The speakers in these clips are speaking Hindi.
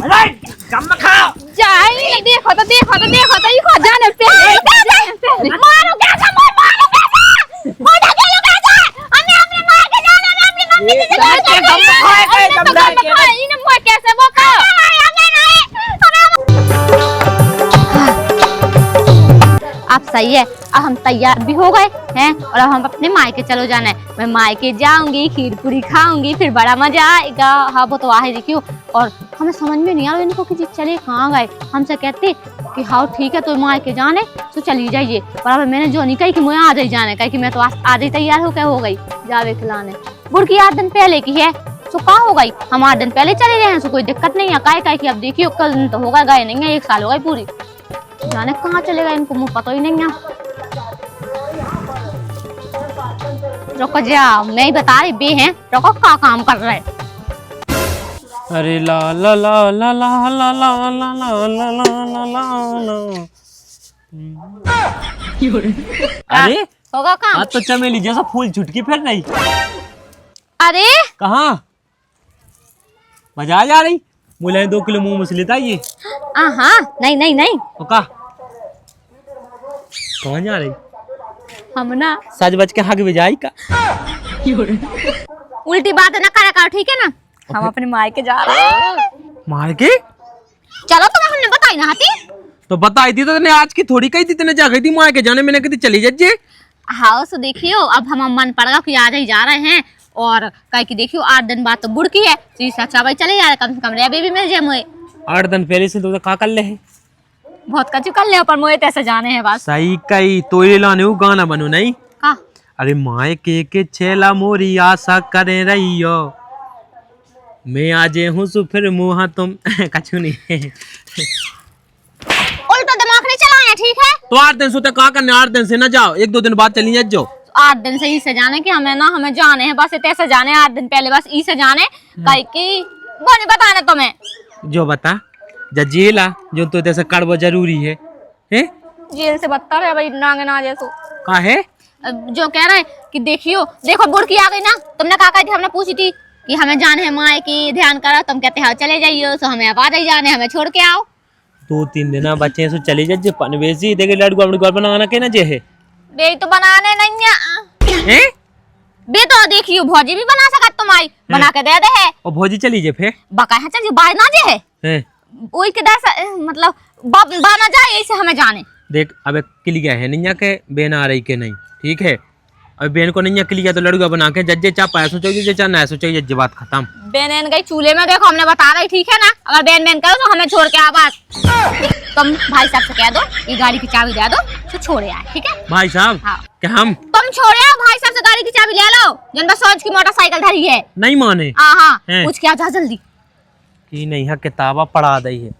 अरे कम खाओ जाई देखो तो ये जाने पे मारो कैसे मारो कैसे मोटा के लो कैसे हमने मार के जाना हमने मम्मी से कम खाए कम खाए इन मैं कैसे वो का अब सही है। अब हम तैयार भी हो गए हैं और अब हम अपने मायके चलो जाना है। मैं मायके जाऊंगी, खीर पूरी खाऊंगी, फिर बड़ा मजा आएगा। हाँ वो तो आहे देखियो। और हमें समझ में नहीं आ रहा इनको कि चले कहाँ गए। हमसे कहते कि हाँ ठीक है तो मायके जाने तो चली जाइए, पर अब मैंने जो नहीं कही कि मुझे आज ही जाने कही कि मैं तो आज ही तैयार होकर हो गई जावे खिलाने। बुढ़की 8 दिन पहले की है तो कहाँ हो गई। हम 8 दिन पहले चले गए हैं, कोई दिक्कत नहीं है। काय की अब देखियो कल दिन तो होगा, गए नहीं है, 1 साल हो गई पूरी। जाने कहाँ चले गए इनको मुँह पता ही नहीं है। रुको जाओ मैं ही बता रही बे हैं, रुको क्या काम कर रहे हैं। अरे ला ला ला ला ला ला ला ला ला ला ला ला। अरे होगा काम। आज तो चमेली जैसा फूल छुटकी फिर नहीं। अरे कहाँ बाजार जा रही? मुझे 2 किलो मूंग मछली चाहिए। हाँ नहीं तो का कौन जा रही? हम ना सज बज के हक बजाई का उल्टी बात ना करा कर, ठीक है ना। हम अपने मायके जा रहे हैं। मार के चलो तुम्हें हमने बताई ना हाथी। तो बताई थी तो तूने आज की थोड़ी कही थी, तूने जा गई थी मार के जाने, मैंने कही थी चली जाइए। हाँ तो देखियो अब हम मन पड़ गया कि आज ही जा रहे हैं। और कह की देखियो 8 दिन बाद तो बुढ़की है तो इस अच्छा भाई चले जा, कम से कम रेबे भी मिल जाए मुझे। 8 दिन पहले से तो का कर ले है बहुत कचू कर ले, पर मुझे तैसे जाने हैं बस। सही कही तो ये लाने वो गाना बनो नहीं का। अरे माए के छेला मोरी आशा करे रही हो, मैं आज हूँ सु फिर मुँह तुम कछु नहीं। उल्टा दिमाग नहीं चलाया, ठीक है। तो 8 दिन सोते कहा करने, 8 दिन से ना जाओ, 1-2 दिन बाद चली जाओ। 8 दिन से ही से जाने की हमें जाने हैं बस, इतने से जाने 8 दिन पहले बस ई से जाने कहीं की वो नहीं बताना तुम्हें। जो बता जेला जो तो जैसे करबो जरूरी है हैं? जेल से बदतर है भाई नांगे ना जैसो का है जो कह रहे हैं कि देखो बुढ़की आ गई ना। तुमने कहा कही थी, हमने पूछी थी कि हमें जाने है माए की, ध्यान करो। तुम कहते हैं चले जाइयो, तो हमें अब आ जाने, हमें छोड़ के आओ। 2-3 दिन बच्चे सो चली जाइए पनवेसी देखे लड़को अपने घर बनाना के ना जे है बे तो बनाने नहीं है बे तो देखियो भौजी भी बना सकत तुम्हारी बना के दे दे है। और भौजी चली जे फिर बका है चल बाहर ना जे है ओई के दस मतलब बाना जाए ऐसे हमें जाने। देख अब क्लियर है नहीं के बेन आ रही के नहीं, ठीक है। अब बेन को नहीं क्लियर तो लड़का बना के जज्जे चा पाया सोचोगे चा ना सोचोगे, ये बात खत्म। बेन गई चूल्हे में, देखो हमने बता रही, ठीक है ना। अगर बेन करो तो हमें छोड़ के आ बात। तुम भाई साहब से कह दो ये गाड़ी की चाबी दे दो तो छोड़े आए, ठीक है। भाई साहब हाँ। क्या हम तुम छोड़े आओ, भाई साहब से गाड़ी की चाबी ले लो। जन सोच की मोटरसाइकिल धरी है नहीं माने। हाँ पूछ के आ जा जल्दी की नहीं है किताबा पढ़ा दी है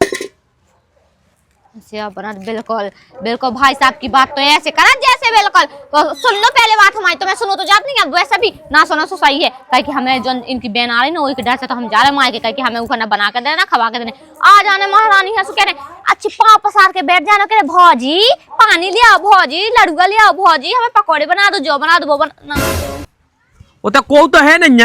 बिल्कुल भाई साहब की बात तो ऐसे करा जैसे बिल्कुल। तो सुन लो पहले बात हमारी, तो मैं सुनो तो जात नहीं है, वैसे भी ना सुनो तो सही है। कह कि हमें जो इनकी बहन आ रही ना वही के डर से तो हम जा रहे मायके, कह कि हमें ऊपर ना बना के देना खवा के देने आ जाने। महारानी है कह रहे अच्छी पाँव पसार के बैठ जाना, कह रहे भौजी पानी ले आओ, भौजी लड़ुआ ले आओ, भौजी हमें पकौड़े बना दो, जो बना दो वो बना। वो तो है नहीं।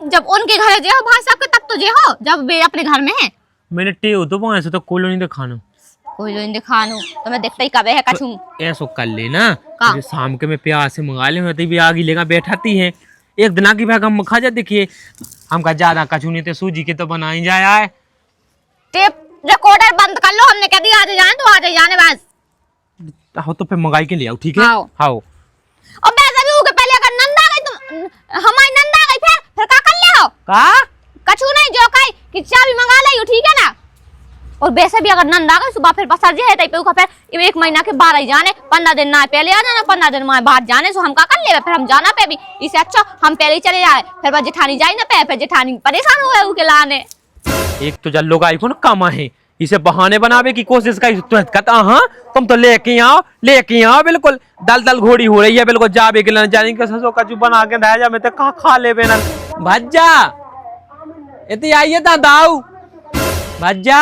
जब उनके घर जे हो भाई साहब के तब तो जे हो, जब वे अपने घर में है। मैंने टेव तो वहां से तो कोलो नहीं दिखानो, कोई नहीं दिखानो तो मैं देखते ही कबे है कछू ऐसो कर लेना। शाम के मैं प्याज से मंगा ले होती भी आगी लेगा बैठाती है एक दिन की भाग हम खा जा। देखिए हमका ज्यादा कछू नहीं तो सूजी के तो बनाई जाए आए। टेप रिकॉर्डर बंद कर लो, हमने कह दिया आज जाने तो आज जाने बस। हाँ तो फिर मंगाई के ले आओ, ठीक है। हाँ और वैसे भी होगे पहले अगर नंदा गई तुम हमारी नंदा गई फिर का कर ले हो का कछु नहीं जो कही कि चाबी मंगा लियो, ठीक है ना। और वैसे भी अगर नंदा गई सुबह फिर पसर जे है तई पे फिर 1 महीना के 12 ही जाने, 15 दिन ना पहले आ जाना, 15 दिन में बाद जाने। सो हम का कर ले फिर हम जाना पे भी इससे अच्छा हम पहले ही चले जाए, फिर बस जेठानी जाए ना पे, फिर जेठानी परेशान हुए उनके लाने। एक तो जल लोग आई को ना कमा है, इसे बहाने बनावे की कोशिश का कहता हाँ तुम तो लेके आओ बिल्कुल दल घोड़ी हो रही है बिल्कुल जावे के जाने के ससो कछु बना के दे जा मैं तो कहा खा ले बेना भज्जा इतनी आइए ता दाऊ भज्जा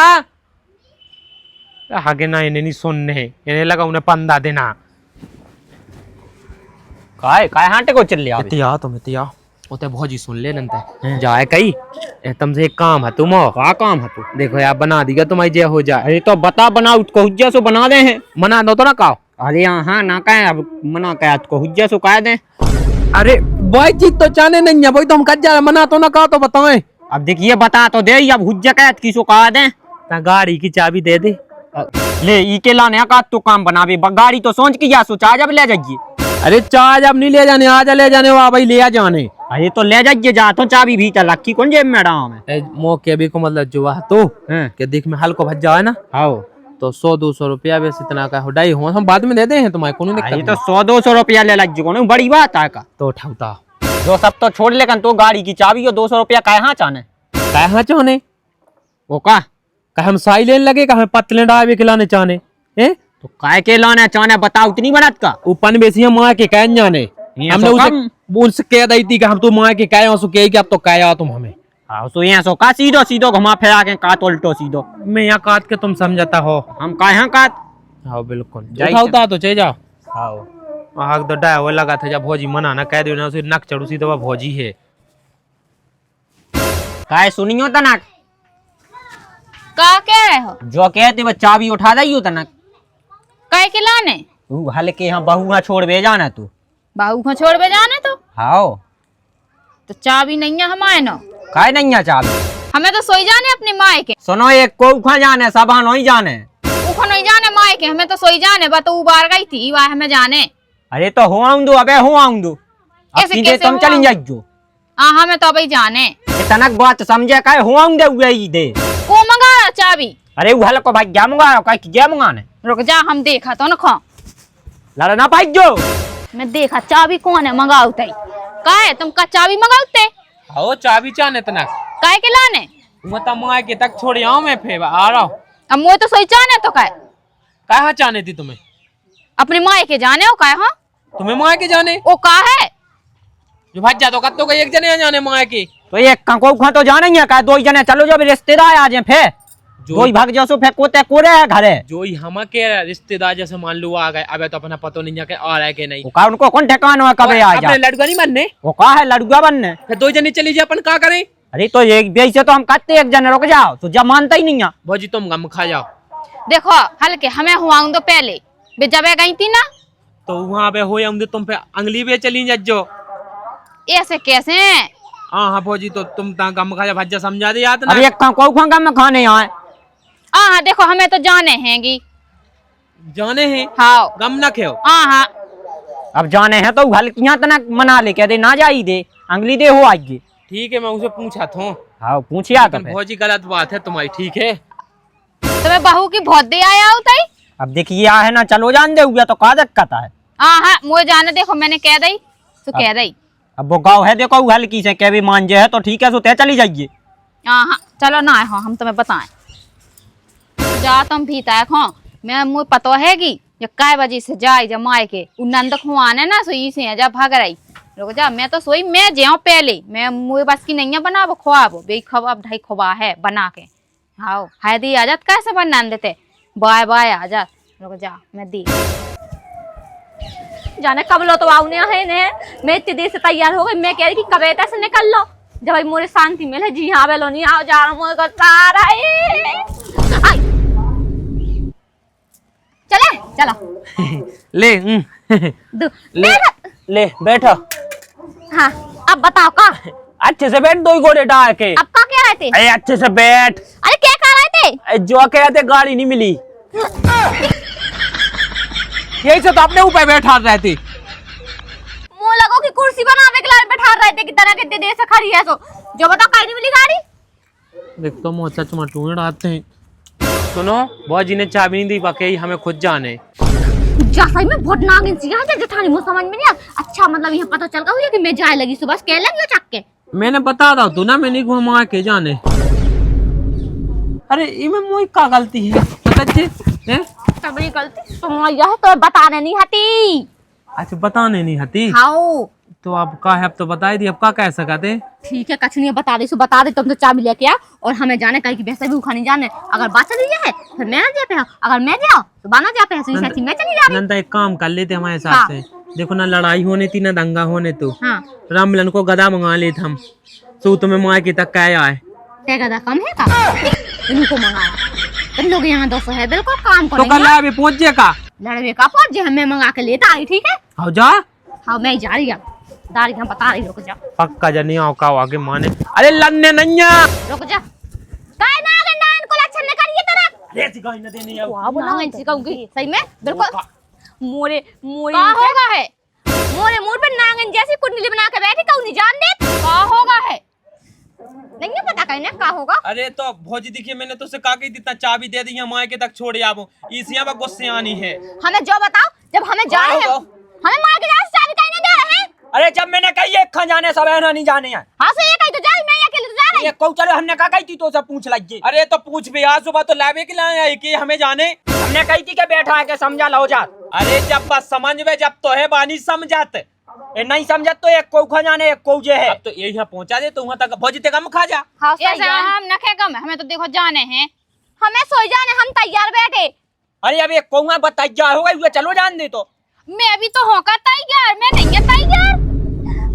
आगे ना इन्हें नहीं सुनने, इन्हें लगा उन्हें 15 देना काय हांटे को चल लिया। इतिया तुम इतिया उते भौजी सुन ले नंता जाए कई तुमसे एक काम है तुम का काम है तू? देखो यार बना दिया तुम्हारी जे हो जाए। अरे तो बता बना उसको हुज्जा सो बना दे हैं। मना दो तो ना कहो। अरे हाँ ना कहे अब मना कहे उसको हुज्जा सो कह दे। अरे वही चीज तो चाहने नहीं है वही तो हम कट जा मना तो ना कहो तो बताएं। अब देखिए बता तो दे अब हुज्जा कह किसो कह दे। गाड़ी की चाबी दे दे। ले ई के लाने का तो काम बनावे गाड़ी तो सोच के जा सोचा जब ले जाइए। अरे चार्ज अब नहीं ले जाने आज ले जाने वाह भाई ले जाने। अरे तो ले जाइए जा तो चाबी भी चल रखी कौन जेब में डाम है मौके भी को मतलब जो तो के देख में हल्को भज जाए ना आओ तो 100-200 रुपया बस इतना का हुडाई हो हम बाद में दे दे हैं तुम्हारे को नहीं ये तो 100-200 रुपया ले लग को बड़ी बात है का तो उठाता जो सब तो छोड़ लेकिन तो गाड़ी की चाबी और 200 रुपया कहाँ चाहने कहाँ चाहने वो का हम साई लेने लगे का हमें पतले डावे खिलाने चाहने तो काय के लाने चाहने बताओ उतनी बनत का ऊपर बेसी हम माँ के कह जाने हमने उसे कह दी थी कि हम तो माँ के कहे सो कह अब तो कह तुम हमें हाँ सो यहाँ सो का सीधो सीधो घुमा फिरा के काट उल्टो सीधो मैं यहाँ काट के तुम समझाता हो हम का यहाँ काट हाँ बिल्कुल उठाता तो चले जाओ हाँ आग तो डाय वो लगा था जब भौजी मना ना कह दो ना उसे नक चढ़ू सी तो भौजी है काय सुनियो तनक का कह रहे हो जो कहते वो चाबी उठा दइयो तनक काय के लाने तू हल्के यहाँ बहुआ छोड़ बे जाना तू बाहू को छोड़ बे जाने तो हाँ तो चाबी नहीं है हमारे ना काय नहीं है चाबी हमें तो सोई जाने अपनी माए के सुनो एक को उखा जाने सबा नहीं जाने उखो नहीं जाने माए के हमें तो सोई जाने बा तो उबार गई थी वह हमें जाने अरे तो हो आऊं दो अबे हो आऊं दो कैसे तुम चली जाइयो हाँ हमें तो अभी जाने तनक बात समझे काय हो आऊं दे हुए दे को मंगा रहा चाबी अरे वो हल्को भाई क्या मंगा रहा क्या मंगाने रुक जा हम देखा तो ना खा लड़ा ना पाई जो मैं देखा चाबी कौन है मंगाउते का है तुम का चाबी मंगाउते हो चाबी चाहने तना काय के लाने मैं तो माँ के तक छोड़ आओ मैं फिर आ रहा हूँ अब मुझे तो सोई जाने तो काय कहाँ चाहने थी तुम्हें अपनी माए के जाने हो काय हाँ तुम्हें माँ के जाने वो का है जो भज जा तो कत्तो का एक जने जाने माँ के तो एक कंको खा तो जाना ही है का दो ही जने चलो जब रिश्तेदार आ जाए फिर दो ही भाग जाओ फिर कोते कोरे है घरे जो ही हम के रिश्तेदार जैसे मान लो आ गए अब तो अपना पतो नहीं जाके आ रहा है कि नहीं वो का उनको कौन ठेकान हुआ कबे आ जा अपने लड़का नहीं बनने वो का है लड़ुआ बनने फिर दो जने चली जाए अपन क्या करें अरे तो एक बेच से तो हम करते एक जने रुक जाओ तो जब मानता ही नहीं है भौजी तुम गम खा जाओ देखो हल्के हमें हुआ तो पहले वे जब गई थी ना तो वहाँ पे हो तुम पे अंगली पे चली जाओ ऐसे कैसे हाँ भौजी तो तुम गम खा जा भज्जा समझा दे याद ना अरे एक कंको खा में खाने आए हाँ देखो हमें तो जाने हैंगी जाने हैं हाँ गम न खेओ हाँ अब जाने हैं तो हल्कियां तना मना ले कह दे ना जाई दे अंगली दे हो आइए ठीक है मैं उसे पूछा था हाँ पूछिया तो भौजी गलत बात है तुम्हारी ठीक है तुम्हें बहू की बहुत दे आया होता ही अब देखिए आ है ना चलो जान दे हुआ तो का दिक्कत है हाँ मुझे जाने देखो मैंने कह दी तो कह दी अब वो गाँव है देखो हल्की से कह भी मान जाए तो ठीक है सो तय चली जाइए हाँ चलो ना हाँ हम तुम्हें बताएं जा तुम भी तक हाँ मैं मुझे पता है कि जब काय बजे से जाए जब माए के नंद खुआने ना सोई से जब भाग रही रुक जा मैं तो सोई मैं जाऊँ पहले मैं मुझे बस की नहीं है बना वो खुआबो बे खबा ढाई खुबा है बना के हाँ है दी आ जात कैसे बना देते बाय बाय आ जा रुक जा मैं दी जाने कब लो तो आउने है ने मैं इतनी देर से तैयार हो गई मैं कह रही कि कब ऐसे से निकल लो जब भाई मोरे शांति मिले जी हाँ बेलो नहीं आओ जा रहा मोरे सारा चले चलो ले ले ले बैठो हाँ अब बताओ का अच्छे से बैठ दो घोड़े डाल के अब का कह रहे थे अरे अच्छे से बैठ अरे क्या कह रहे थे जो कह रहे थे गाड़ी नहीं मिली यही से तो अपने ऊपर बैठा रहती मुंह लगो कि कुर्सी बनावे के लिए बैठा रहे थे कि तरह कितने देर से खड़ी है तो जो बताओ कहीं नहीं मिली गाड़ी देख तो मोचा चमटू आते हैं सुनो भौजी ने चाबी नहीं दी बाकी हमें खुद जाने जैसा ही मैं बहुत नागिन सी है जेठानी मुझे समझ में नहीं आ अच्छा मतलब यहाँ पता चल गया कि मैं जाए लगी सुबह कह लगी चक के मैंने बता रहा तू ना मैंने घुमा के जाने अरे इमे मोई का गलती है बताइए हैं तबरी गलती तुम्हारी है तो बताने नहीं हती अच्छा बताने नहीं हती हाँ तो अब का है अब तो बता दी अब का कह सकते ठीक है कछ नहीं बता दे सो बता दे तुम तो चाबी लेके आ और हमें जाने कहीं की वैसे भी उखा नहीं जाने अगर बात चली जाए फिर मैं जाते हैं अगर मैं जाओ तो बाना जाते हैं सही मैं चली जा रही नंदा एक काम कर लेते हमारे साथ से देखो ना लड़ाई होने थी ना दंगा होने तो हाँ रामलन को गधा मंगा लेते हम। तो तुम्हें मायके तक क्या आए क्या गधा कम है का इनको मंगाया तुम लोग यहाँ 200 है बिल्कुल काम तो करेंगे। कल अभी पहुंच जे का लड़वे का पहुंच जे हमें मंगा के लेता आई ठीक है। आओ जा हाँ मैं जा रही हूँ दारी हम बता रही रुक जा पक्का जा नहीं आओ का आगे माने। अरे लन्ने नैया रुक जा काय ना गंडा इनको लक्षण न करिए तेरा अरे सिखाई न देनी आओ वाह बोला मैं सिखाऊंगी सही में बिल्कुल मोरे मोरे का होगा है मोरे मुंह पे नांगन जैसी कुंडली बना के बैठी कहूं नहीं जान दे का होगा है नहीं पता कहने का होगा। अरे तो भौजी देखिए मैंने तो उसे कहा कि इतना चाबी दे दी है मायके तक छोड़े आवो इसिया में गुस्से आनी है। हमें जो बताओ जब हमें जा रहे हैं हमें मायके जा चाबी कहने दे रहे हैं। अरे जब मैंने कही एक खा जाने सब है ना नहीं जाने हैं। हां से एक ही तो जा मैं अकेले तो जा रही ये कहू चलो हमने कहा कही थी तो सब पूछ लीजिए। अरे तो पूछ भी आज सुबह तो लावे के लाए है कि हमें जाने हमने कही थी कि बैठा है के समझा लो जा। अरे जब बस समझ में जब तो है बानी समझाते ए नहीं समझत तो एक को खा जाने एक को जे है। अब तो ये यहाँ पहुंचा दे तो वहाँ तक भौजी ते कम खा जा। हां ऐसे हम नखे कम हमें तो देखो जाने हैं हमें सो जाने हम तैयार बैठे। अरे अब एक कौआ बताइया होगा हुए चलो जान दे तो मैं भी तो होकर तैयार मैं नहीं है तैयार।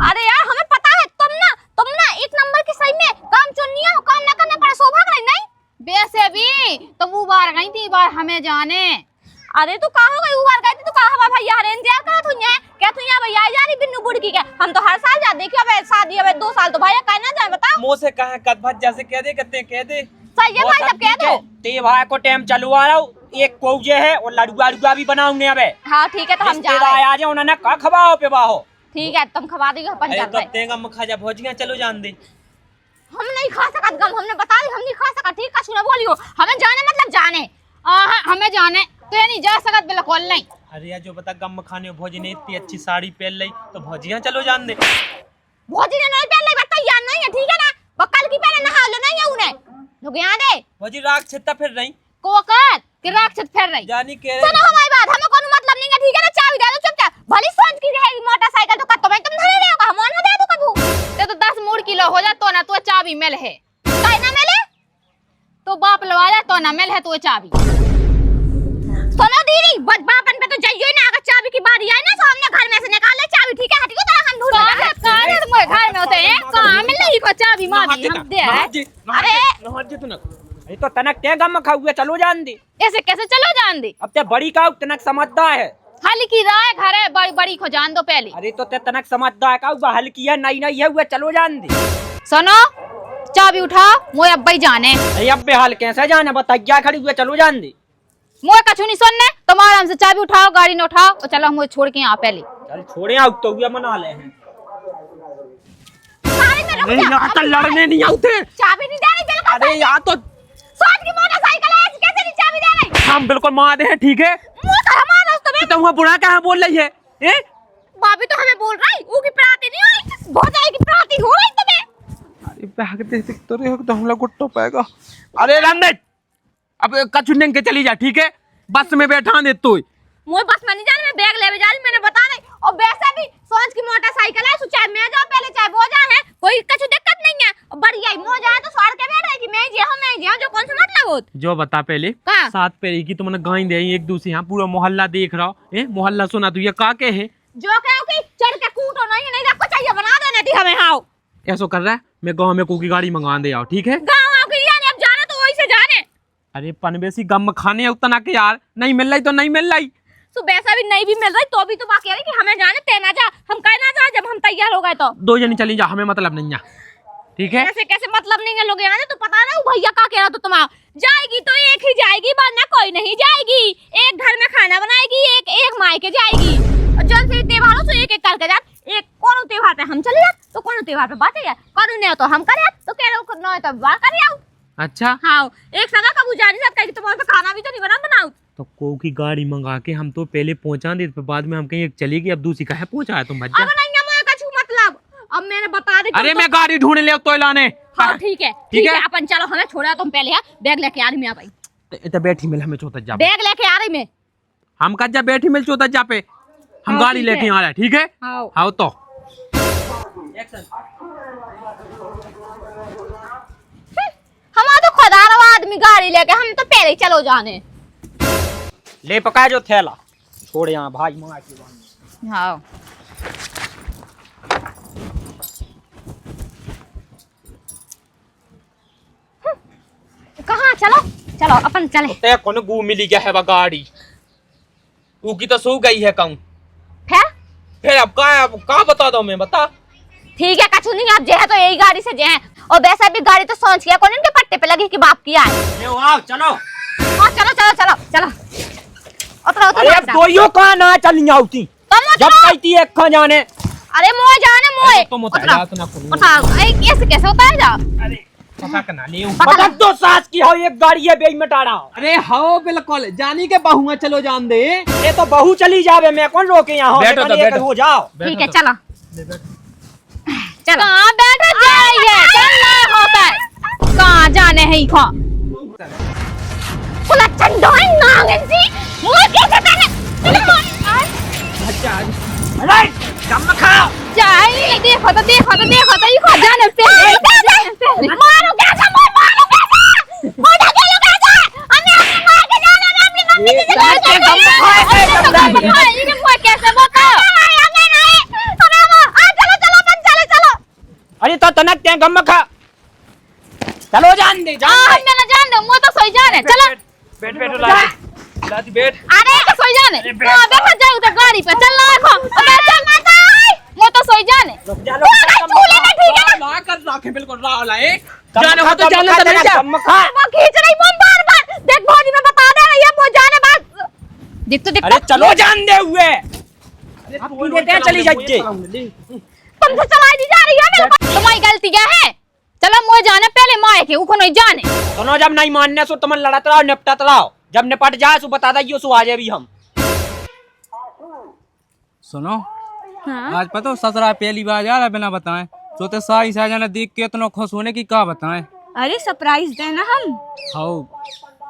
अरे यार हमें पता है तुम ना एक नंबर की सही में काम चुनिया हो काम ना करना पड़े सौभाग्य रही नहीं वैसे भी तो वो बार गई थी बार हमें जाने। अरे तू कहाँ गई बार गई थी तू कहाँ हमारा भैया रे इंतजार करा तू यहाँ क्या तू यहाँ भैया जा रही बिन्नू बुढ़ की क्या हम तो हर साल जाते देखियो अब शादी अब 2 साल तो भैया कहना जाए बताओ मुँह से कहा कद भज जैसे कह दे कह दे सही है भाई सब कह दो ते भाई को टाइम चलो आ रहा हूँ एक को जे है और लड़ुआ भी बनाऊंगे अब। हाँ ठीक है तो हम जा रहे हैं आ जाओ उन्होंने का खवाओ पे बाहो ठीक है तुम खवा देगा अपन अरे जा तो रहे तेगा खा जा भौजियाँ चलो जान दे। हम नहीं खा सकत गम हमने बता दी हम नहीं खा सकत ठीक है सुना बोलियो हमें जाने मतलब जाने हमें जाने तो ये नहीं जा सकत बिल्कुल नहीं। अरे यार जो बता गम खाने भौजी ने इतनी अच्छी साड़ी पहन ली तो भौजियाँ चलो जान दे। भौजी ने नहीं पहन ली बता यार नहीं है ठीक है ना बकल की पहले नहा लो नहीं है उन्हें लोग यहाँ दे भौजी राख छिट्टा फिर रही कोकर कि राक्षस फेर रही जानी कह सुनो हमारी बात हमें कोनो मतलब नहीं है ठीक है ना चाबी दे दो चुपचाप भली सोच की रहेगी मोटरसाइकिल तो कत्तो में तुम धरे रहे हो हम ना दे दो कबू ते तो 10 मूड किलो हो जा तो ना तो चाबी मिल है काई ना मिले तो बाप लवा जा तो ना मिल है तो चाबी। सुनो दीदी बस बापन पे तो जाइयो ना अगर चाबी की बारी आई ना तो हमने घर में से निकाल ले चाबी ठीक है हटियो तो हम ढूंढ कहां मोए घर में होते हैं कहां मिल रही को चाबी मारी हम दे अरे ये तो तनक ते गम खा हुए चलो जान दे ऐसे कैसे चलो जान दे अब ते बड़ी का तनक समझदा है हल्की राय घर है बड़ी बड़ी को जान दो पहले। अरे तो ते तनक समझदा है का हल्की है नहीं है हुए चलो जान दे। सुनो चाबी उठाओ मोए अब्बाई जाने अरे अब बेहाल कैसे जाने बताइया खड़ी हुए चलो जान दे मोए कछु नहीं सुनने तुम आराम से चाबी उठाओ गाड़ी न उठाओ और चलो हम छोड़ के यहाँ पहले चल छोड़े आउ तो हुए मना ले हैं अरे यहाँ तो लड़ने नहीं आते चाबी नहीं दे रही बिल्कुल। अरे यहाँ तो सोच की मोटरसाइकिल है ऐसे कैसे नहीं चाबी दे रही हम बिल्कुल मार हैं ठीक है मुंह तो हमारा तुम्हें तो वहाँ बुरा कहाँ बोल रही है भाभी तो हमें बोल रही वो की प्राती नहीं हुई भौजाई की प्राती हो रही तुम्हें। अरे भागते तो रहे हो तो हम लोग गुट्टो पाएगा। अरे रामदेव अब कछु नहीं के चली जा ठीक है बस में बैठा दे तू मुझे बस में नहीं जाने मैं बैग लेवे जा रही मैंने बता नहीं और वैसे भी सोच की मोटरसाइकिल है चाहे मैं जाऊं पहले चाहे वो जाए कोई कुछ दिक्कत नहीं है और बढ़िया ही मो जाए तो सवार के बैठ रही कि मैं जे जो कौन सा मतलब हो जो बता पहले कहाँ? सात पेरी की तुमने गाय दे एक दूसरे यहाँ पूरा मोहल्ला देख रहा हो मोहल्ला सुना तू ये का के है जो कहो कि चढ़ के कूटो नहीं आपको चाहिए बना देने थी हमें हाउ ऐसा कर रहा है मैं गाँव में की गाड़ी मंगा दे आओ ठीक है गाँव आओ कि अब जाना तो वही से जाने। अरे पनवेसी गम खाने उतना के यार नहीं मिल रही तो नहीं मिल रही तो वैसा भी नहीं भी मिल रही तो भी तो बाकी है कि हमें जाने तेना जा हम कह ना जा जब हम तैयार हो गए तो 2 जनी चली जा हमें मतलब नहीं है ठीक है कैसे कैसे मतलब नहीं है लोग यहाँ तो पता ना भैया का कह रहा तो तुम जाएगी तो एक ही जाएगी वरना कोई नहीं जाएगी एक घर में खाना बनाएगी एक मायके जाएगी और जन से त्योहारों से एक करके जा एक कौन त्योहार पे हम चले जाए तो कौन त्योहार पे बातें यार कौन नहीं तो हम करे तो कह रहे हो तो बात कर आओ। अच्छा हाँ एक सगा कबू जा नहीं सकता कि तुम्हारे पे खाना भी तो नहीं बनाओ तो को की गाड़ी मंगा के हम तो पहले पहुंचा दे फिर बाद में हम कहीं चली गई अब दूसरी का है पहुंचाया तुम बच्चा अब नहीं है कछु मतलब अब मैंने बता दी अरे मैं गाड़ी ढूंढ ले तो लाने हाँ ठीक है अपन चलो हमें छोड़ा तुम पहले यार बैग लेके आ रही मैं भाई तो बैठी मिल हमें चौथा जा बैग लेके आ रही मैं हम कद जा बैठी मिल चौथा जा पे हम गाड़ी लेके आ रहे ठीक है हाँ तो हमारा तो खुदारा आदमी गाड़ी लेके हम तो पहले ही चलो जाने ले पका जो थैला छोड़ यहाँ भाई माँ की हाँ कहाँ चलो चलो अपन चले ते कौन गू मिली क्या है बा गाड़ी तू की तो सो गई है कहूं फिर अब का बता दो मैं बता ठीक है कछु नहीं, आप जे है तो यही गाड़ी से जे है, और वैसे भी गाड़ी तो सोच किया कौन इनके पट्टे पे लगी कि बाप की आए। आओ चलो। हाँ चलो चलो चलो चलो उतरो उतरो। अरे अब दोइयो कहां ना चली आउती जब कहती है खा जाने। अरे मोए जाने मोए तुम उतार जा तो ना करूं उठाओ। अरे कैसे कैसे उतार जा। अरे पता करना ले पता तो सास की हो एक गाड़ी है बेई मटाड़ा। अरे हाँ बिल्कुल जानी के बहुआ चलो जान दे ये तो बहू चली जावे मैं कौन रोके यहाँ बैठो तो, बैठो। हो जाओ। ठीक है चलो चलो। कहाँ बैठो जाइए चलना होता है कहाँ जाने हैं ही खा कुला चंडोई नांगन सी मोए कैसे जाने अरे कम खाओ जाइए देखो तो ये खा जाने पे मारो कैसे मारो कैसे मोटा के लो कैसे हमें अपने मार के जाना है अपनी मम्मी के जाना है ये मोए कैसे बता हमें नहीं हमें आ चलो चलो अपन चलो चलो। अरे तो तनक ते गम खा चलो जान दे हमें ना जान दो मो तो सोई जाने चलो बैठ बैठ लाती बैठ अरे तो सोई जाने हां बैठा जाए उधर गाड़ी पे चल ना खो अबे चल मत मो तो सोई जाने चूल्हे में ठीक है ला कर रखे बिल्कुल ला लाए जाने हो तो जाने तो नहीं जा गम खा। वो खींच रही बम बार देख भौजी में बता दे रही है वो जाने बाद देख अरे चलो जान दे हुए आपकी देते चली जाइए। तुमसे चलाई दी जा रही है मेरे को तुम्हारी गलती क्या है। चलो मुझे जाने पहले माए के उको नहीं जाने दोनों जब नहीं मानने सो तुम लड़त रहो निपटत रहो जब निपट जाए सो बता दियो सो आ जाए भी हम। सुनो हाँ? आज पता हो ससुराल पहली बार जा रहा बिना बताए सोते साई साजन देख के इतना खुश होने की क्या बताएं। अरे सरप्राइज देना हम। हाँ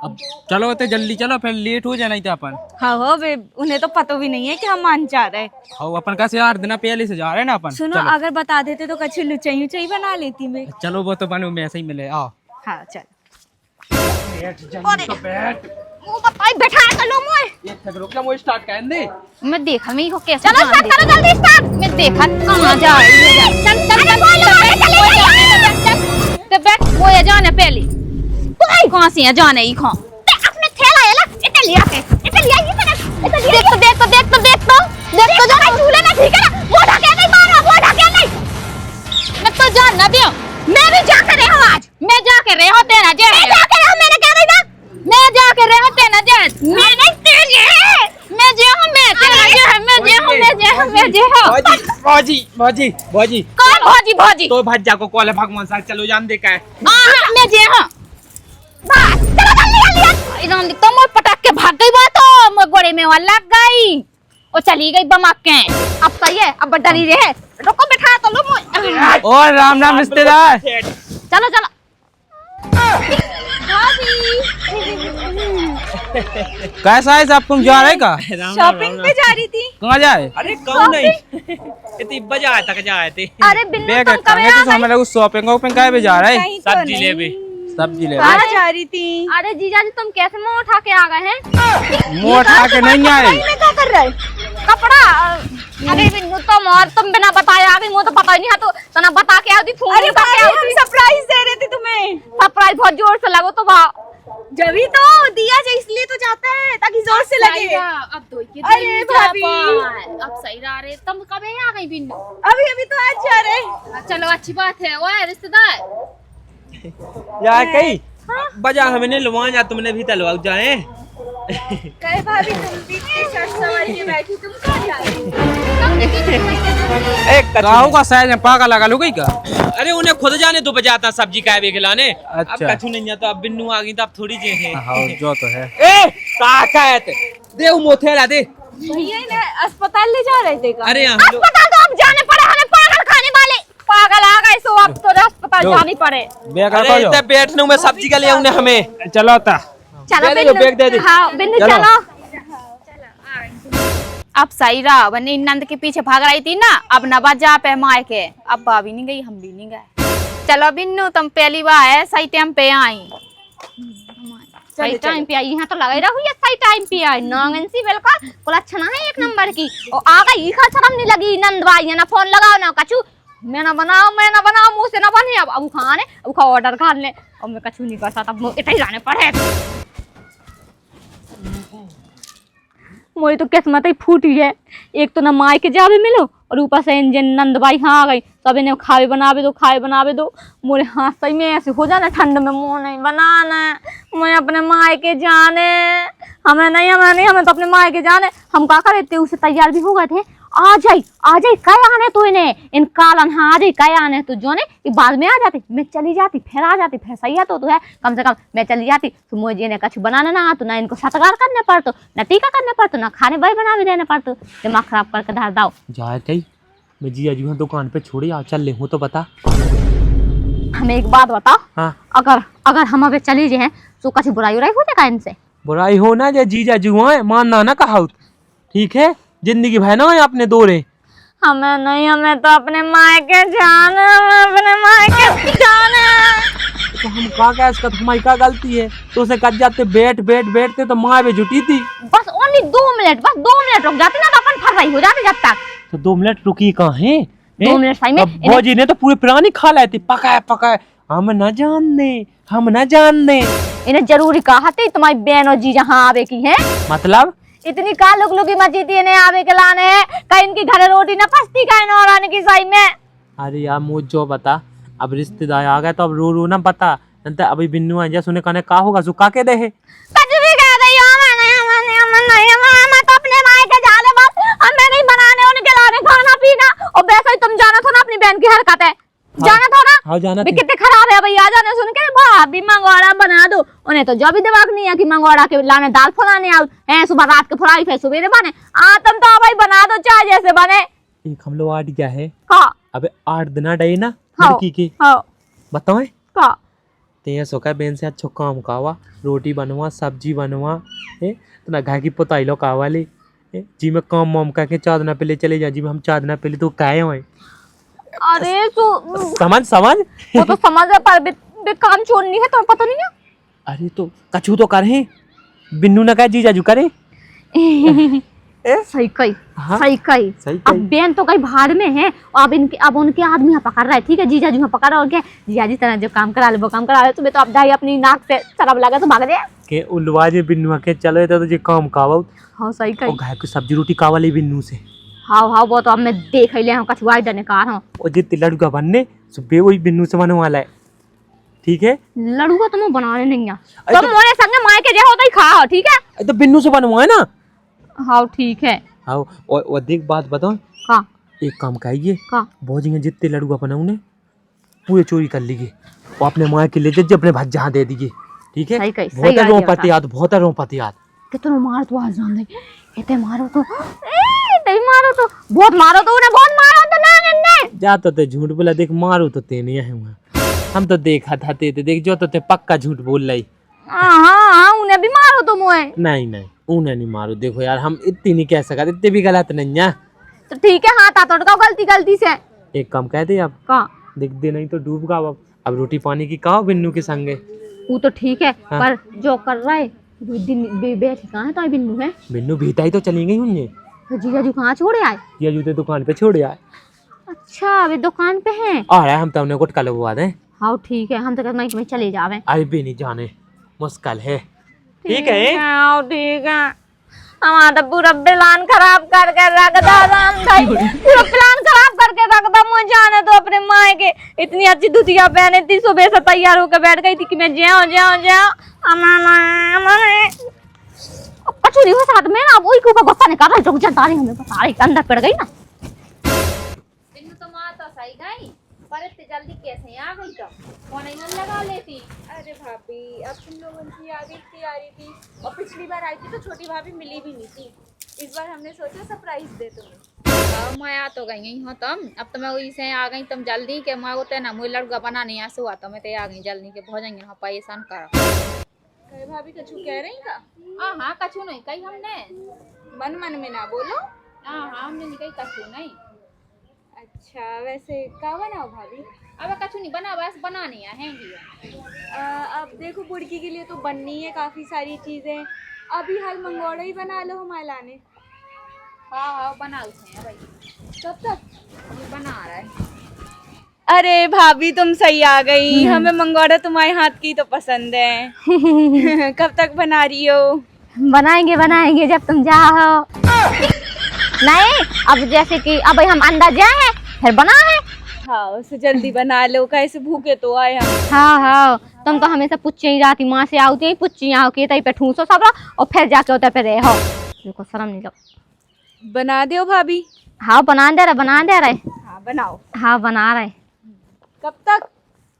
अब चलो तो जल्दी चलो फिर लेट हो जाना था अपन। हाँ हो बे उन्हें तो पता भी नहीं है कि हम मान जा रहे। हाँ अपन कैसे 8 दिन पहले से जा रहे हैं ना अपन। सुनो चलो। अगर बता देते तो कच्ची लुचाई उचाई बना लेती मैं। चलो वो तो बनो में ऐसे ही मिले आओ। हाँ चल वो बताई बैठा कर लो मुझे एक सेकंड रुक जा मुझे स्टार्ट कर दे मैं देखा मैं को कैसे चलो स्टार्ट करो जल्दी स्टार्ट मैं देखा कहां जा रही है चल चल बोलो तो बैठ वो ये जाने पहले कोई कहां से जाने ही खा अपने थैला है ना इतने लिया ये मैंने देख तो जा झूले में ठीक है ना वो ढके नहीं मारो वो ढके नहीं मैं तो जान ना दियो मैं भी जाकर रहा हूं आज मैं जाकर रहा हूं तेरा जे मैं जाकर रहा हूं मैंने कह रही ना मैं जाकर रहा हूं तेरा जे मैं नहीं तेरे मैं जे हूं मैं तेरा जे है मैं जे हूं बाजी बाजी बाजी कौन भौजी तो भज्जा को कॉल है भगवान साहब चलो जान दे का है हां मैं जे हूं बस चलो जल्दी एकदम तो मैं पटक के भाग गई बात तो मैं गोड़े में वहां लग गई और चली गई बमक के अब सही है अब डरी रहे रुको बैठा तो लो और राम राम रिश्तेदार। चलो चलो कैसा है सब तुम जा रहे का शॉपिंग पे जा रही थी। कहाँ जा रहे अरे कौन नहीं इतनी बजा तक जाए थे अरे बिल्लू बैग तुम कब अच्छा तो हमें लगा शॉपिंग वॉपिंग काय पे जा रहे कहीं तो सब्जी ले नहीं। भी सब्जी ले कहाँ जा रही थी। अरे जीजा जी तुम कैसे मुंह उठा के आ गए हैं मुंह उठा के नहीं आए मैं क्या कर रहा है। कपड़ा अरे बिन्नू तुम बिना बताए आ गई मुझे तो पता ही नहीं है तो ना बता के आई फोन अरे करके भाभी, आई हम सरप्राइज दे रहे थे तुम्हें। सरप्राइज बहुत जोर से लगो तो वाह जभी तो दिया जाए इसलिए तो जाता है ताकि जोर से लगे। अब दो के अरे भाभी। अब सही रहा रे तुम कब आ गई बिन्नू अभी अभी तो आज जा रहे। चलो अच्छी बात है ओए रिश्तेदार या कहीं बजा हमें लुआ जा तुमने भी तलवा जाए कहे भाभी तुम भी शर्ट सवारी के बैठी तुम कहाँ जा रही एक गाँव का साइज में पाका लगा लो गई का। अरे उन्हें खुद जाने तो बजाता सब्जी का वे खिलाने अब अच्छा। कछु नहीं आता अब बिन्नू आ गई तो अब थोड़ी जे है हाँ जो तो है। ए ताकत दे मोथे ला दे भैया ने अस्पताल ले जा रहे थे का। अरे यहाँ लो। अस्पताल तो अब जाने पड़े हमें पागल खाने वाले पागल आ गए सो अब तो अस्पताल लो। जाने पड़े बैग अरे रखो इतने बैठने में सब्जी का ले आऊं हमें चलो ता चलो दे दो, बैग दे दे। हाँ बिन्नू चलो। चलो अब सही रहा वरना नंद के पीछे भाग रही थी ना अब नबा जा पे माए के अब भाभी नहीं गई हम भी नहीं गए चलो बिन्नू तुम पहली बार है सही टाइम पे आई सही टाइम पे आई है तो लगे रहो, ये सही टाइम पे आई नांगन सी बिल्कुल कुलच्छना है एक नंबर की। और आ गई खा शर्म नहीं लगी नंदवाई है ना, फोन लगाओ ना कछु मैं ना बनाओ मुंह से ना बने। अब खाने अब खा ऑर्डर कर ले, अब मैं कछु नहीं कर सकता, अब इतना ही जाने पड़े। मोरी तो किस्मत ही फूटी है, एक तो ना माई के जावे मिलो और ऊपर से इंजन नंदबाई हाँ आ गई, सब इन्हें खाए बनावे दो। मोरे हाथ सही में ऐसे हो जाना ठंड में मुँह नहीं बनाना, मुझे अपने माई के जाने, हमें तो अपने माई के जाने। हम क्या करे थे, उसे तैयार भी हो गए थे, आ जाई क्या आने तो इन्हें इन कालन हाँ आ जाई क्या आने तो जो ने बाद में आ जाती, मैं चली जाती फिर आ जाती, फिर सही है तो है कम से कम मैं चली जाती तो मुझे ने कुछ बनाना ना तो ना इनको सत्कार करने पड़तो, ना टीका करने पड़तो, ना खाने भाई बना भी देने पड़तो, दिमाग खराब करके धर दाओ। जाए मैं जी अजू दुकान पे छोड़ी आ चल ले हूँ तो बता। हमें एक बात बता, हाँ अगर हम अभी चली जाए तो कुछ बुराई हो जाएगा इनसे? बुराई हो ना जे जीजा जू है मानना ना कहा, ठीक है जिंदगी भाई ना अपने दौरे। हमें नहीं, हमें तो अपने मायके जाना, तो हम का इसका तुम्हारी क्या गलती है, तो उसे कट जाते बैठते तो माँ भी जुटी थी। बस ओनली 2 मिनट, बस 2 मिनट रुक जाती ना तो अपन फर रही हो जाती जब तक। तो 2 मिनट रुकी कहाँ है? 2 मिनट सही में भौजी ने तो पूरी पुरानी खा लाई थी, पकाए हम न जानने इन्हें जरूरी कहा थी तुम्हारी बहन और जीजा हाँ आवे की है, मतलब इतनी का लुकी मची थी इन्हें आवे के लाने, कहीं इनकी घरे रोटी ना पसती कहीं और आने की सही में। अरे यार मुझे जो बता, अब रिश्तेदार आ गए तो अब रो ना बता, अभी बिन्नू आ जाए सुने कहने का होगा सुखा के दे कुछ भी कह रही हो, मैं तो अपने मायके जा ले बस, हमें नहीं बनाने उनके लाने खाना पीना। और वैसे ही तुम जाना था ना अपनी बहन की हरकत है, जाना था ना? हाँ जाना भी कितने खराब है भैया, जाने सुन के भाभी मंगवाड़ा बना दो, उन्हें तो जो भी दिमाग नहीं है कि मंगवाड़ा के लाने दाल फुलाने आओ हैं, सुबह रात के फुलाई फिर सुबह बने तुम तो भाई बना दो चाहे जैसे बने। एक हम लोग आठ क्या है हाँ अबे 8 दिन डे ना हाँ लड़की के हाँ बताओ का ते सोका बेन से अच्छा काम कावा, रोटी बनवा सब्जी बनवा है तो ना घर की पोताई लो कावाले जी में काम वाम करके चादना पहले चले जा, जी में हम चादना पहले तो काहे हुए। अरे समझ वो तो समझ है पर काम छोड़नी है तो पता नहीं है। अरे तो कछु तो करे बिन्नू ना कहे जीजाजू करे सही कही हाँ? सही कही। अब बहन तो कहीं बाहर में है, अब उनके आदमी यहाँ पकड़ रहा है, ठीक है जीजाजी यहाँ पकड़ रहा है, और क्या जीजाजी तरह जो काम करा ले वो काम करा ले, तुम्हें तो अब जाइए अपनी नाक से शराब लगा तो भाग दे के उलवा जे बिन्नू के चलो तो जे काम कावा। हाँ सही कही। और घर की सब्जी रोटी कावा ले बिन्नू से। हाँ वो तो अब मैं देख ही ले हूँ कछुआ डरने का हूँ। और जितने लड़का बनने सुबह वही बिन्नू से बनने वाला है, ठीक है? लड़ूगा तुम बनाने नहीं है तुम मोरे संग माय के जे होता ही खाओ, ठीक है? तो बिन्नू से बनवाए ना। हाँ ठीक है। हाँ और देख बात बताओ का एक काम कहिए का भौजी जितने लड़ुआ बनाऊ ने पूरे चोरी कर लीजिए और अपने माँ के ले जाइए अपने भाई जहाँ दे दीजिए, ठीक है? बहुत रोपती याद कितना मार तो आज जान दे इतने मारो तो बहुत मारो तो ना गन्ने जा तो ते झूठ बोला, देख मारू तो ते नहीं है, हम तो देखा था ते देख जो तो ते पक्का झूठ बोल रही। हाँ उन्हें भी मारो तो मुझे नहीं उन्हें नहीं मारो, देखो यार हम इतनी नहीं कह सकते, इतने भी गलत नहीं है तो ठीक है। हाँ तातोड़ का गलती से एक काम कहते अब का दिख दे नहीं तो डूब का अब रोटी पानी की कहो बिन्नू के संगे। वो तो ठीक है हाँ? पर जो कर रहा है बैठ कहाँ है तो बिन्नू है बिन्नू भीता ही तो चली गई उन्हें, तो जीजाजू कहाँ छोड़े आए? ये जूते दुकान पे छोड़ आए। अच्छा अभी दुकान पे हैं। आ रहा है हम तो उन्हें गुटका लगवा दें। हाँ ठीक है हम तो कहते मैं चले जावे। अरे भी नहीं जाने मुश्किल है, ठीक है? ठीक है हमारा तो पूरा प्लान खराब करके रख दा पूरा प्लान खराब करके रख दा। मुझे जाने तो अपने माँ के इतनी अच्छी धुतिया पहने थी, सुबह से तैयार होकर बैठ गई थी कि मैं जाओ कचौरी हो साथ में ना वही के ऊपर गुस्सा निकाल रहा है, जो जनता नहीं हमें बता रही अंदर पड़ गई ना। बिन्नू तो माँ तो सही गई पर इतनी जल्दी कैसे आ गई तो फोन ही मन लगा लेती। अरे भाभी अब तुम लोगों की आ रही थी और पिछली बार आई थी तो छोटी भाभी मिली भी नहीं थी, इस बार हमने सोचा सरप्राइज दे तुम्हें। मैं आ तो गई हूँ तुम, अब तो मैं वही से आ गई तुम जल्दी के मैं होते ना मुझे लड़का बना नहीं आंसू हुआ तो मैं तो आ गई जल्दी के भोजन यहाँ परेशान कर भाभी कछु कह रही का? हाँ कछु नहीं कही हमने, मन में ना बोलो। हाँ हमने नहीं कही कछु नहीं। अच्छा वैसे का बनाओ भाभी? अब कछु नहीं बना, बस बनाने हैं अब देखो बुड़की के लिए तो बननी है काफी सारी चीजें। अभी हाल मंगोड़ा ही बना लो हमारे लाने। हाँ हाँ बना उसे भाई, कब तक? ये बना रहा है। अरे भाभी तुम सही आ गई, हमें मंगोड़ा तुम्हारे हाथ की तो पसंद है। कब तक बना रही हो? बनाएंगे बनाएंगे जब तुम जाओ। नहीं अब जैसे कि अब हम अंदर जाए फिर बना है। हाँ उसे जल्दी बना लो, कैसे भूखे तो आए हम। हाँ हाँ तुम तो हमेशा पुच्चे ही जाती, माँ से आती पुच्ची यहाँ के तई पे ठूसो सब और फिर जाके होता पे रहो। देखो शर्म नहीं लग। बना दो भाभी। हाँ बना दे रहे। हाँ बनाओ। हाँ बना रहे। कब तक?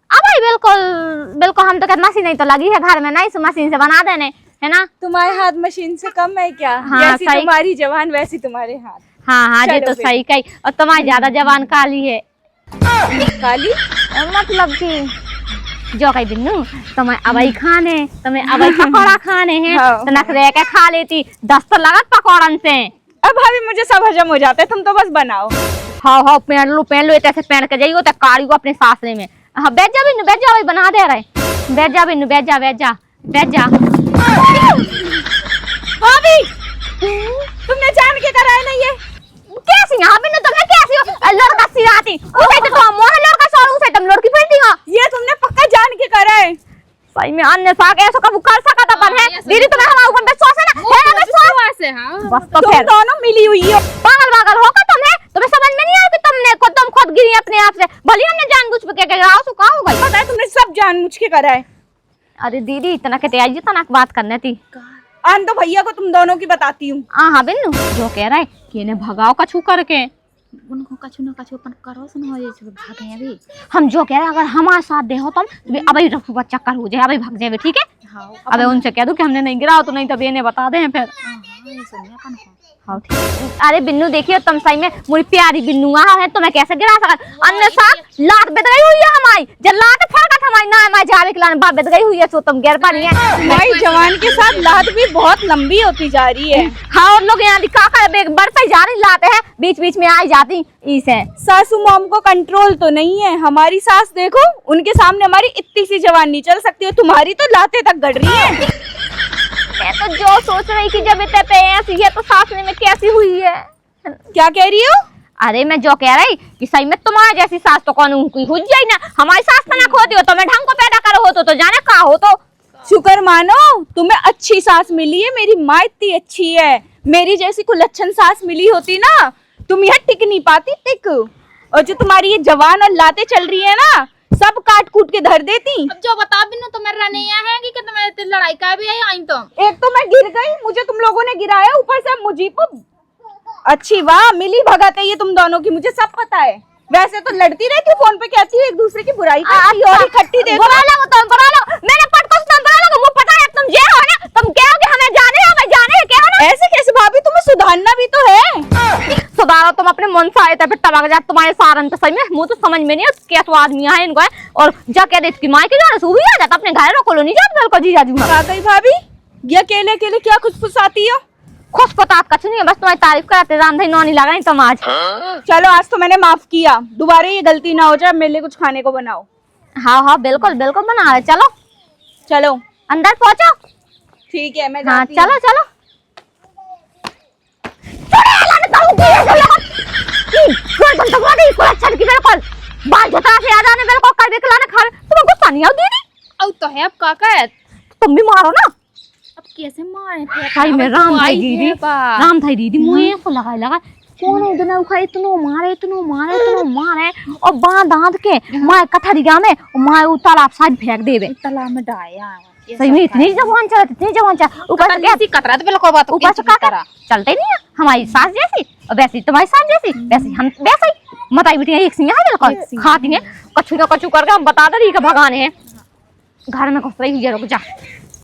अब भाई बिल्कुल बिल्कुल, हम तो कहते मशीन नहीं तो लगी है घर में, नहीं सो मशीन से बना देने है ना। तुम्हारे हाथ मशीन से कम है क्या? हाँ, जैसी सही। तुम्हारी जवान वैसी तुम्हारे हाथ। हाँ हाँ ये चलो तो फिर। सही कही। और तुम्हारी ज्यादा जबान काली है। काली? मतलब कि जो कही बिन्नू तुम्हें अबई खाने, तुम्हें अबई पकौड़ा खाने हैं हाँ। तो नख रह के खा लेती, 10 तो लगत पकौड़न से। अब भाभी मुझे सब हजम हो जाता है, तुम तो बस बनाओ। हाँ हाँ पहन लो ऐसे पहन के जाइयो तो कारी को अपने सासरे में। हाँ बैठ जा बिन्नू बैठ जा, भाई बना दे रहे। बैठ जा बिन्नू बैठ जा। भाभी तुमने जान के कराया नहीं है? कैसी यहाँ बिन्नू तुम्हें कैसी हो लड़का सिराती उसे तो तुम मोह लड़का सौर उसे तुम लड़की पहनती हो। ये तुमने पक्का जान के करा है? सही में अन्य साग ऐसा कब कर सका था पर है दीदी तुम्हें हमारे ऊपर विश्वास है ना? है ना विश्वास? से हाँ बस तो तुम फिर दोनों मिली हुई हो। पागल होगा तुम्हें समझ में नहीं आया कि तुम खुद गिरी अपने आप से, भले हमने जानबूझ के गिराओ तो का हो गई। पता है तुमने सब जानबूझ के करा है। अरे दीदी इतना के तैयारी तना बात करने थी। आन तो भैया को तुम दोनों की बताती हूँ। हाँ बिन्नू जो कह रहा है कि इन्हें भगाओ कछू करके, उनको कछु न कछु अपन करो सुन हो जाए भागे अभी। हम जो कह रहे हैं अगर हमारे साथ दे हो तुम तो अभी रफू चक्कर हो जाए, अभी भाग जाए ठीक है। हाँ अबे उनसे कह दो कि हमने नहीं गिराओ तो नहीं तो इन्हें बता दे फिर। ये सुनिए अपन को। हाँ ठीक। अरे बिन्नू देखिए तुम सही में मुझे प्यारी बिन्नू है, तुम्हें कैसे गिरा सका। अन्य साथ लात बेद गई हुई है हमारी, जब लात फड़का था हमारी ना हमारी जावे के लाने बात बेद गई हुई है सो तुम गिर पा रही है। तुम्हारी जवान के साथ लात भी बहुत लंबी होती जा रही है। हाँ और लोग यहाँ दिखा कर बेग बढ़ते जा रही लाते हैं, बीच बीच में आई जाती इसे। सासू मॉम को कंट्रोल तो नहीं है। हमारी सास देखो, उनके सामने हमारी इतनी सी जवान नहीं चल सकती है, तुम्हारी तो लाते तक गड़ रही है। मैं तो जो सोच रही कि जब इतने पे ऐसी है तो सासने में कैसी हुई है। क्या कह रही हो? अरे मैं जो कह रही कि सही में तुम्हारे जैसी सास तो कौन हुई जाए ना, हमारी सास तना खोती हो तो मैं ढंग को पैदा करो हो तो जाने का हो तो। शुक्र मानो तुम्हें अच्छी सास मिली है। मेरी माँ इतनी अच्छी है, मेरी जैसी कुलच्छन सास मिली होती ना तुम यहाँ टिक नहीं पाती टिक। और जो तुम्हारी ये जवान और लाते चल रही है ना सब काट कूट के धर देती। अब जो बता बिन्नू तो मेरा नहीं है कि तुम्हें लड़ाई का भी है आई तो। एक तो मैं गिर गई, मुझे तुम लोगों ने गिराया, ऊपर से मुझे को अच्छी वाह मिली भगत है ये तुम दोनों की, मुझे सब पता है। वैसे तो लड़ती रहती हो फोन पे, कहती है एक दूसरे की बुराई करती हो और इकट्ठी देखो। बुरा लो मैंने पटको तुम बुरा लो, मुझे पता है तुम ये हो ना, तुम क्या हो कि हमें जाने क्या हो ना। ऐसे कैसे भाभी, तुम्हें सुधारना भी तो है। सुधारो तुम अपने मन से आए थे फिर टबक जा तुम्हारे सारन तो सही में मुझे तो समझ में नहीं कैसे आदमी है इनको है। और जा कह देती माँ के जाने से भी आ जाता अपने घर रोको लो नहीं जाता बिल्कुल जीजा जी। आ गई भाभी, ये अकेले अकेले क्या खुशफुसाती हो? खुश पता कछ नहीं है, बस तुम्हारी तारीफ कराते रामधाई नौनी लगाई तुम आज। चलो आज तो मैंने माफ किया, दोबारा ये गलती ना हो जाए। मेरे लिए कुछ खाने को बनाओ। हाँ बिल्कुल बिल्कुल बना रहे। चलो चलो अंदर पहुंचो। ठीक है मैं हाँ जाती हूँ। चलो बाल झटा से आ जाने बिल्कुल कर दे खिलाने खा तुम्हें गुस्सा नहीं आओ दीदी। अब तो है अब काका है, तुम भी मारो ना। अब कैसे मारे फिर? भाई में अब राम तो भाई आई दीदी है बा। राम भाई दीदी मुझे को लगा कौन उधर उखा इतनो मारे और बांध दांत के माँ कथरिया में माँ तालाब साथ फेंक देवे तालाब में डाया सही में इतनी जवान चला ऊपर से कैसी कतरा तो बिल्कुल बात ऊपर से काका चलते नहीं है हमारी सास जैसी और वैसी तुम्हारी सास जैसी वैसी हम वैसे ही मताई बेटियां एक सिंह है बिल्कुल खाती हैं कछु न कछु करके हम बता दे रही है भगाने हैं घर में घुस रही है रुक जा।